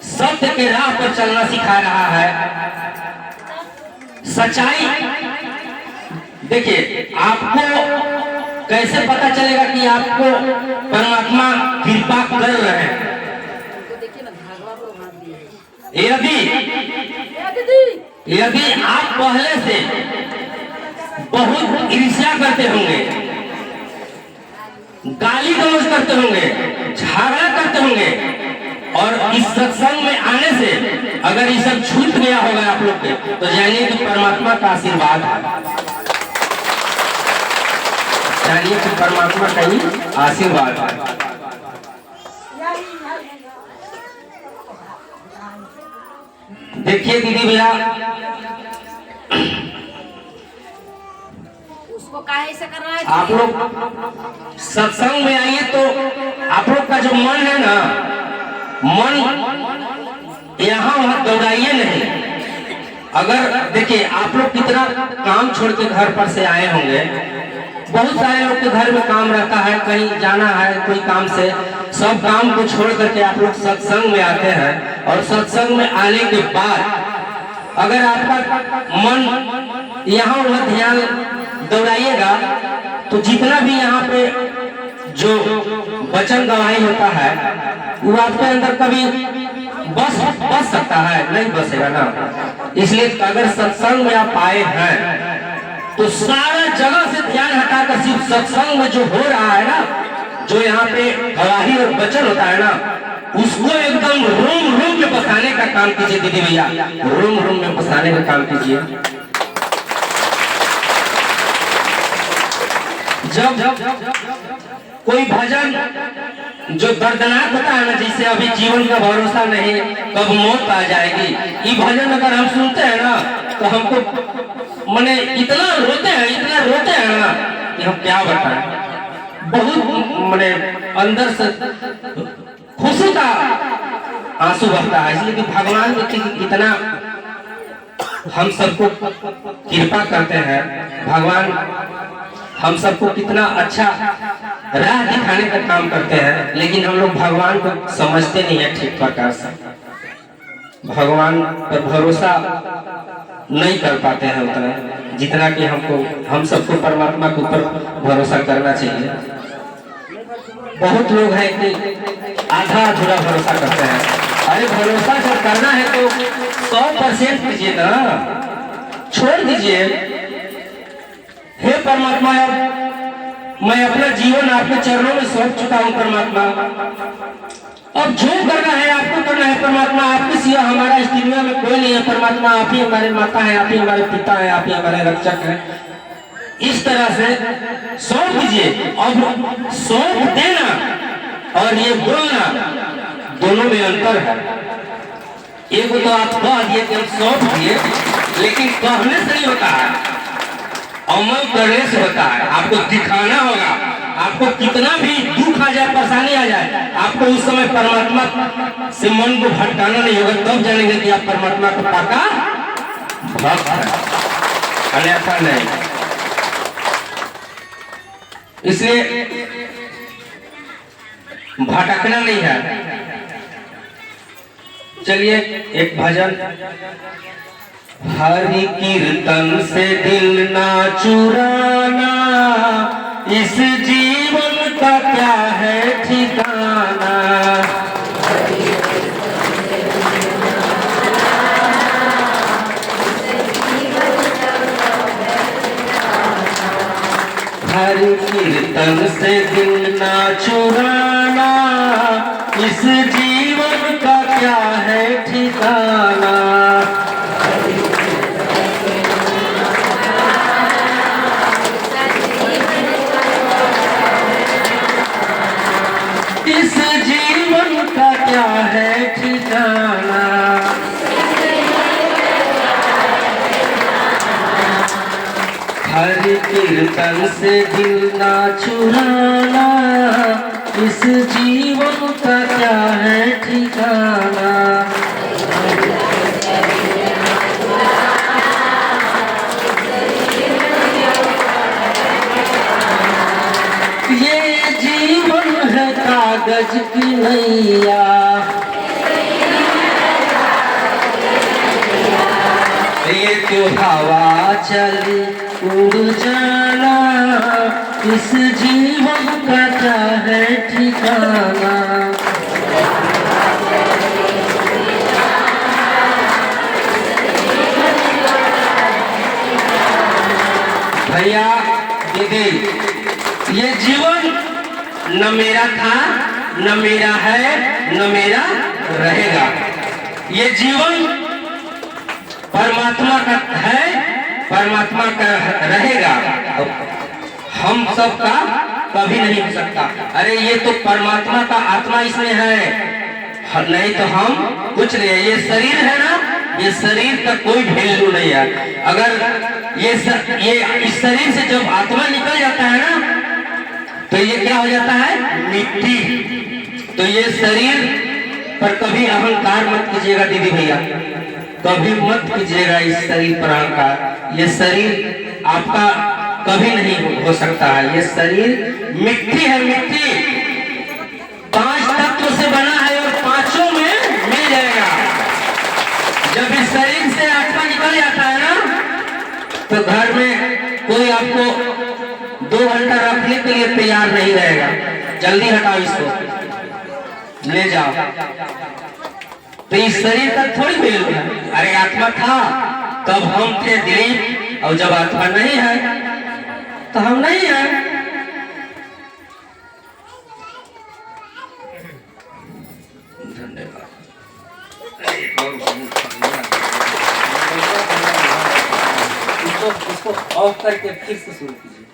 सत्य के राह पर चलना सिखा रहा है। सच्चाई देखिए, आपको कैसे पता चलेगा कि आपको परमात्मा कृपा कर रहे हैं? यदि आप पहले से बहुत ईर्ष्या करते होंगे, गाली गलौज करते होंगे, झगड़ा करते होंगे, और इस सत्संग में आने से अगर ये सब छूट गया होगा आप लोग के, तो जानिए कि परमात्मा का आशीर्वाद है। जानिए कि परमात्मा का ही आशीर्वाद है। देखिए दीदी भैया, उसको काहे से कर रहा है? आप लोग सत्संग में आइए तो आप लोग का जो मन है ना, मन यहाँ वहाँ दौड़ाइए नहीं। अगर देखिए, आप लोग कितना काम छोड़ के घर पर से आए होंगे, बहुत सारे लोग के घर में काम रहता है, कहीं जाना है कोई काम से, सब काम को छोड़ करके आप लोग सत्संग में आते हैं। और सत्संग में आने के बाद अगर आपका मन यहाँ वहाँ ध्यान दौड़ाइएगा, तो जितना भी यहाँ पे जो वचन गवाही होता है वो आपके अंदर कभी बस सकता है? नहीं बसेगा ना। इसलिए अगर सत्संग में आप आए हैं तो सारा जगह से ध्यान हटाकर सिर्फ सत्संग में जो हो रहा है ना, जो यहाँ पे गवाही और वचन होता है ना, उसको एकदम रूम रूम में बसाने का काम कीजिए दीदी भैया, रूम रूम में बसाने का काम कीजिए। जब कोई भजन जो दर्दनाक होता है ना, जिससे अभी जीवन का भरोसा नहीं, कब मौत आ जाएगी, ये भजन अगर हम सुनते हैं ना, तो हमको माने इतना रोते हैं ना कि हम क्या बताएं। बहुत माने अंदर से खुशी का आंसू बहता है। इसलिए कि भगवान देखिए कितना हम सबको कृपा करते हैं, भगवान हम सबको कितना अच्छा राह दिखाने का काम करते हैं, लेकिन हम लोग भगवान को समझते नहीं है ठीक प्रकार से। भगवान पर भरोसा नहीं कर पाते हैं उतना जितना कि हम सबको परमात्मा के ऊपर भरोसा करना चाहिए। बहुत लोग हैं कि आधा अधूरा भरोसा करते हैं। अरे भरोसा जब करना है तो 100% कीजिए ना, छोड़ दीजिए। हे परमात्मा, मैं अपना जीवन आपके चरणों में सौंप चुका हूँ परमात्मा, अब जो करना है आपको करना है परमात्मा, आपके सिवा हमारा इस दुनिया में कोई नहीं है परमात्मा, आप ही हमारे माता हैं, आप ही हमारे पिता हैं, आप ही हमारे रक्षक हैं। इस तरह से सौंप दीजिए। अब सौंप देना और ये बोलना दोनों में अंतर है। एक तो आप कह दिए कि हम सौंप दिए, लेकिन कहने से नहीं होता है, अमल करने से होता है। आपको दिखाना होगा, आपको कितना भी दुख आ जाए, परेशानी आ जाए, आपको उस समय परमात्मा से मन को भटकाना नहीं होगा, तब जानेंगे कि आप परमात्मा का पाका भक्त हैं, अन्यथा नहीं। इसलिए भटकना नहीं है। चलिए एक भजन। हरि कीर्तन से दिल ना चुराना, इस जीवन का क्या है ठिकाना। हरि कीर्तन से दिल ना चुराना, इस जीवन का क्या है ठिकाना। इस जीवन का क्या है ठिकाना। हरि कीर्तन से दिल ना चुराना, इस जीवन का क्या है ठिकाना। ये जीवन है कागज की नैया, चली उड़ जाना, इस जीवन का क्या है ठिकाना। भैया दीदी, ये जीवन न मेरा था, न मेरा है, न मेरा रहेगा। ये जीवन परमात्मा का है, परमात्मा का रहेगा, हम सब का कभी नहीं हो सकता। अरे ये तो परमात्मा का आत्मा इसमें है, नहीं तो हम कुछ नहीं है। ये शरीर है ना, ये शरीर का कोई वैल्यू नहीं है। अगर ये इस शरीर से जब आत्मा निकल जाता है ना, तो ये क्या हो जाता है? मिट्टी। तो ये शरीर पर कभी अहंकार मत कीजिएगा दीदी भैया, कभी मत कीजिएगा इस शरीर पर अहंकार। ये शरीर आपका कभी नहीं हो सकता है। ये शरीर मिट्टी है, मिट्टी 5 तत्व से बना है और 5 में मिल जाएगा। जब इस शरीर से आत्मा निकल जाता है ना, तो घर में कोई आपको 2 घंटा रखने के लिए तैयार नहीं रहेगा। जल्दी हटाओ इसको, ले जाओ। तो इस शरीर का थोड़ी वैल्यू है। अरे आत्मा था तब हम थे दिलीप, और जब आत्मा नहीं है तो हम नहीं है। धन्यवाद। इसको ऑफ करके फिर से शुरू कीजिए।